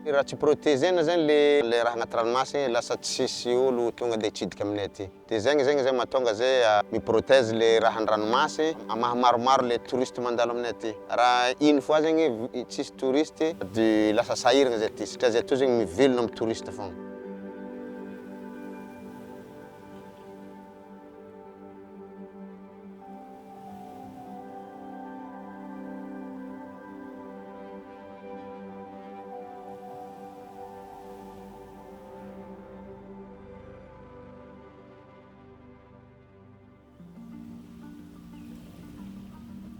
Raha tsy protégena zany le raha agnaty ranomasy lasa tsisy olo tonga dia hitsidika aminay aty. Dia zegny zay mahatonga zay miprotège le raha an-dranomasy, mahamaromaro le touriste mandalo aminay aty. Raha iny fois zegny tsisy touriste dia lasa sahirana zay aty satria zay aty zegny mivelona amin'ny touriste foagna.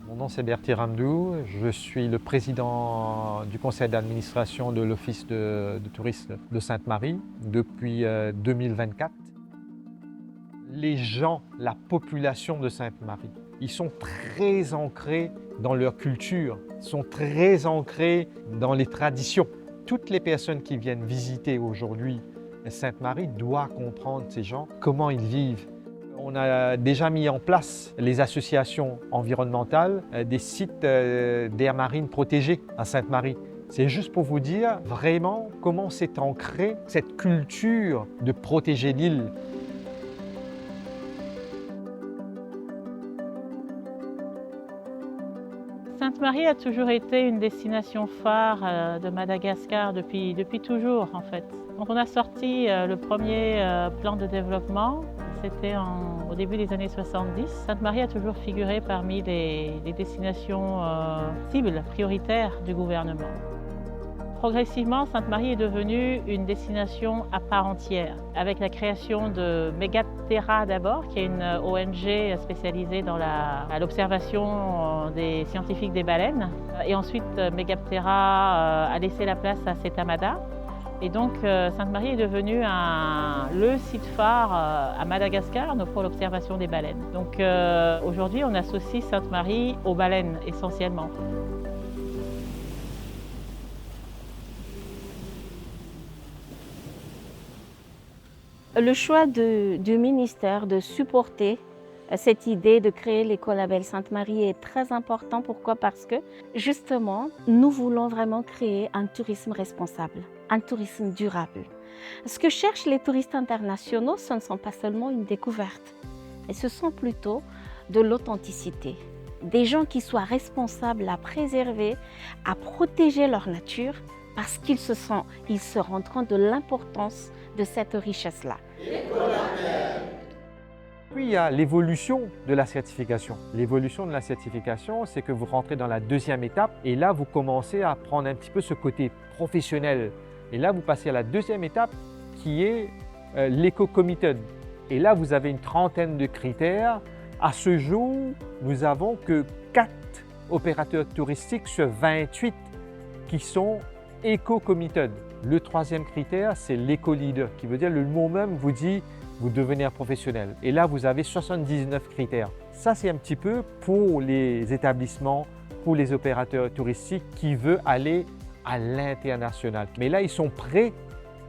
Mon nom c'est Bertie Ramdou, je suis le président du conseil d'administration de l'Office de tourisme de Sainte-Marie depuis 2024. Les gens, la population de Sainte-Marie, ils sont très ancrés dans leur culture, sont très ancrés dans les traditions. Toutes les personnes qui viennent visiter aujourd'hui Sainte-Marie doivent comprendre ces gens, comment ils vivent. On a déjà mis en place les associations environnementales, des sites d'aires marines protégées à Sainte-Marie. C'est juste pour vous dire vraiment comment s'est ancrée cette culture de protéger l'île. Sainte-Marie a toujours été une destination phare de Madagascar depuis toujours en fait. Quand on a sorti le premier plan de développement, c'était au début des années 70. Sainte-Marie a toujours figuré parmi les destinations cibles, prioritaires du gouvernement. Progressivement, Sainte-Marie est devenue une destination à part entière, avec la création de Megaptera d'abord, qui est une ONG spécialisée dans l'observation des scientifiques des baleines. Et ensuite, Megaptera a laissé la place à Setamada. Et donc, Sainte-Marie est devenue le site phare à Madagascar pour l'observation des baleines. Donc aujourd'hui, on associe Sainte-Marie aux baleines essentiellement. Le choix du ministère de supporter cette idée de créer l'écolabel Sainte-Marie est très important. Pourquoi? Parce que justement, nous voulons vraiment créer un tourisme responsable, un tourisme durable. Ce que cherchent les touristes internationaux, ce ne sont pas seulement une découverte, mais ce sont plutôt de l'authenticité. Des gens qui soient responsables à préserver, à protéger leur nature, parce qu'ils se rendent compte de l'importance de cette richesse-là. Puis il y a l'évolution de la certification. L'évolution de la certification, c'est que vous rentrez dans la deuxième étape et là, vous commencez à prendre un petit peu ce côté professionnel. Et là, vous passez à la deuxième étape qui est l'éco-committed. Et là, vous avez une trentaine de critères. À ce jour, nous n'avons que 4 opérateurs touristiques sur 28 qui sont éco-committed. Le troisième critère, c'est l'éco-leader, qui veut dire le mot même vous dit vous devenez un professionnel. Et là, vous avez 79 critères. Ça, c'est un petit peu pour les établissements, pour les opérateurs touristiques qui veulent aller à l'international. Mais là, ils sont prêts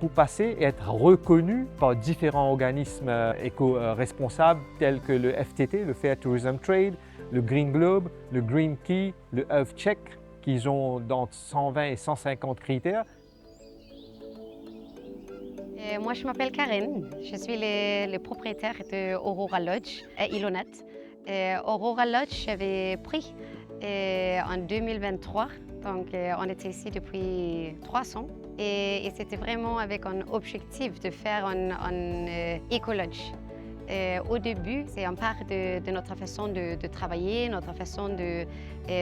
pour passer et être reconnus par différents organismes éco-responsables tels que le FTT, le Fair Tourism Trade, le Green Globe, le Green Key, le EarthCheck, qui ont dans 120 et 150 critères. Moi, je m'appelle Karen. Je suis le propriétaire de Aurora Lodge à Ilonat. Aurora Lodge, j'avais pris en 2023. Donc, on était ici depuis 3 ans. Et c'était vraiment avec un objectif de faire un éco-lodge. Au début, c'est une part de notre façon de travailler, notre façon de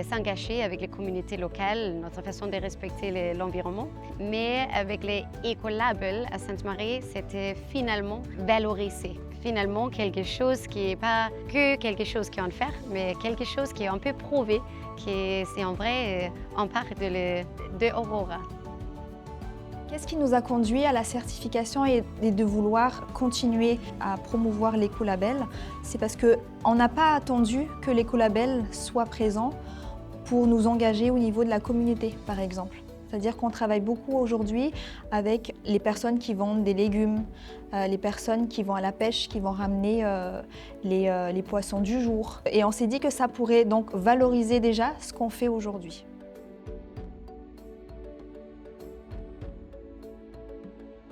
s'engager avec les communautés locales, notre façon de respecter l'environnement. Mais avec les écolabels à Sainte-Marie, c'était finalement valorisé. Finalement, quelque chose qui n'est pas que quelque chose qu'on fait, mais quelque chose qui est un peu prouvé, que c'est en vrai en part de Aurora. Qu'est-ce qui nous a conduit à la certification et de vouloir continuer à promouvoir l'écolabel? C'est parce qu'on n'a pas attendu que l'écolabel soit présent pour nous engager au niveau de la communauté, par exemple. C'est-à-dire qu'on travaille beaucoup aujourd'hui avec les personnes qui vendent des légumes, les personnes qui vont à la pêche, qui vont ramener les poissons du jour. Et on s'est dit que ça pourrait donc valoriser déjà ce qu'on fait aujourd'hui.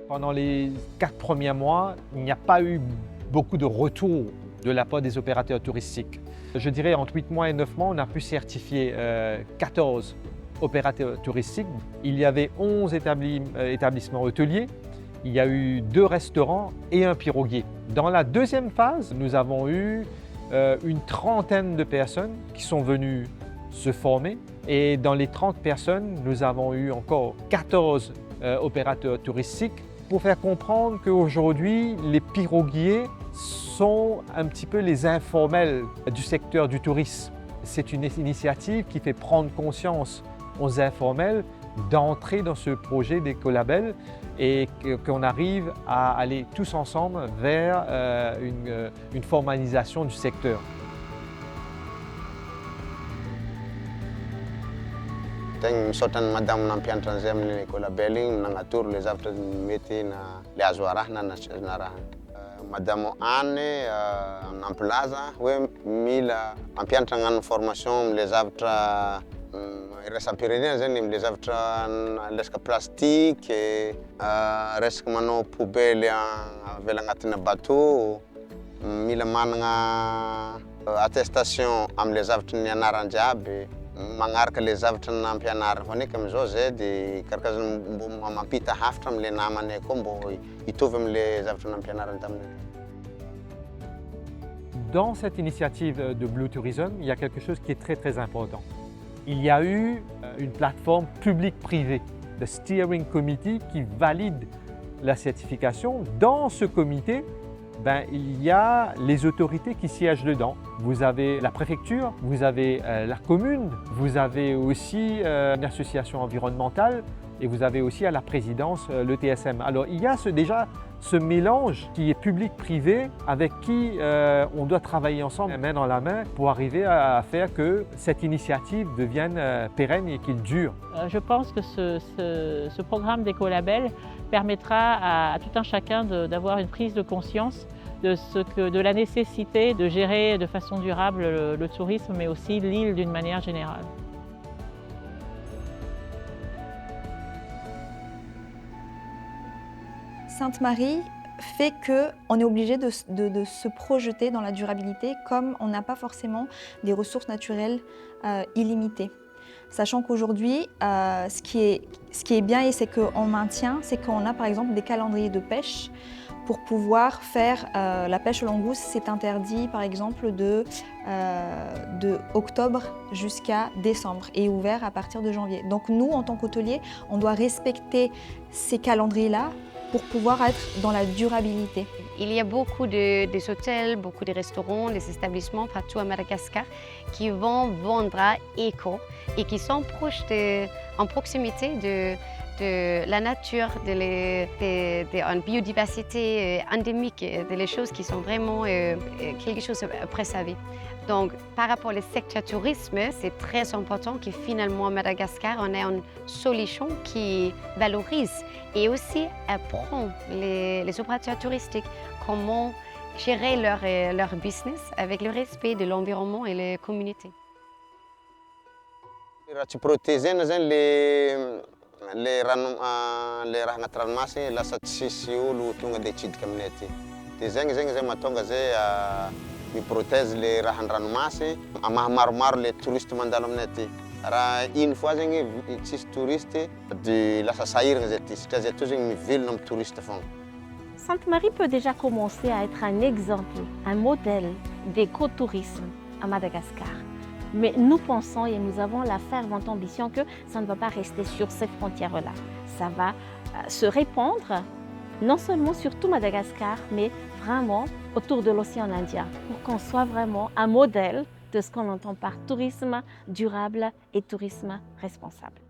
Pendant les 4 premiers mois, il n'y a pas eu beaucoup de retours de la part des opérateurs touristiques. Je dirais entre 8 mois et 9 mois, on a pu certifier 14 opérateurs touristiques. Il y avait 11 établissements hôteliers, il y a eu 2 restaurants et un piroguier. Dans la deuxième phase, nous avons eu une trentaine de personnes qui sont venues se former. Et dans les 30 personnes, nous avons eu encore 14 opérateurs touristiques pour faire comprendre qu'aujourd'hui, les piroguiers sont un petit peu les informels du secteur du tourisme. C'est une initiative qui fait prendre conscience aux informels d'entrer dans ce projet d'écolabel et qu'on arrive à aller tous ensemble vers une formalisation du secteur. Tegna misaotra ny madame nampianatra an'izay amin'ny écolabel igny nagnatoro le zavatra mety le azo arahana na raha. Madame Anne nampilaza hoe mila mampianatra hagnano formation am'le zavatra iraisam-pirenena zany am'le zavatra resaka plastique, resaka manao poubelle avela agnatina bateau, mila managna attestation am'le zavatra nianarany jiaby, magnaraka le zavatra nampianariny faneka am'izao zay dia karakazany mbo mampita hafitra am'le namany koa mbo hitovy am'le zavatra nampianariny tamin'iny. Dans cette initiative de Blue Tourism, il y a quelque chose qui est très important. Il y a eu une plateforme publique-privée, le Steering Committee, qui valide la certification. Dans ce comité, il y a les autorités qui siègent dedans. Vous avez la préfecture, vous avez la commune, vous avez aussi une association environnementale et vous avez aussi à la présidence le TSM. Alors il y a déjà ce mélange qui est public-privé avec qui on doit travailler ensemble main dans la main pour arriver à faire que cette initiative devienne pérenne et qu'il dure. Je pense que ce programme d'écolabel permettra à tout un chacun d'avoir une prise de conscience de la nécessité de gérer de façon durable le tourisme, mais aussi l'île d'une manière générale. Sainte-Marie fait qu'on est obligé de se projeter dans la durabilité comme on n'a pas forcément des ressources naturelles illimitées. Sachant qu'aujourd'hui, ce qui est bien et c'est qu'on maintient, c'est qu'on a par exemple des calendriers de pêche pour pouvoir faire la pêche aux langoustes. C'est interdit par exemple de octobre jusqu'à décembre et ouvert à partir de janvier. Donc nous, en tant qu'hôteliers, on doit respecter ces calendriers-là pour pouvoir être dans la durabilité. Il y a beaucoup des hôtels, beaucoup de restaurants, des établissements partout à Madagascar qui vont vendre à éco et qui sont proches en proximité de la nature, de biodiversité endémique, des choses qui sont vraiment quelque chose de préservé. Donc, par rapport au secteur tourisme, c'est très important que finalement à Madagascar, on ait une solution qui valorise et aussi apprend les opérateurs touristiques comment gérer leur business avec le respect de l'environnement et les communautés. Raha tsy protégena zany le raha agnaty ranomasy lasa tsisy olo tonga dia hitsidika aminay aty. Dia zegny zay mahatonga zay miprotège le raha an-dranomasy, mahamaromaro le touriste mandalo aminay aty. Raha une fois zegny tsisy touriste dia lasa sahirana zay aty satria zay aty zegny mivelona amin'ny touriste foagna. Sainte-Marie peut déjà commencer à être un exemple, un modèle d'écotourisme à Madagascar. Mais nous pensons et nous avons la fervente ambition que ça ne va pas rester sur ces frontières-là. Ça va se répandre non seulement sur tout Madagascar, mais vraiment autour de l'océan Indien, pour qu'on soit vraiment un modèle de ce qu'on entend par tourisme durable et tourisme responsable.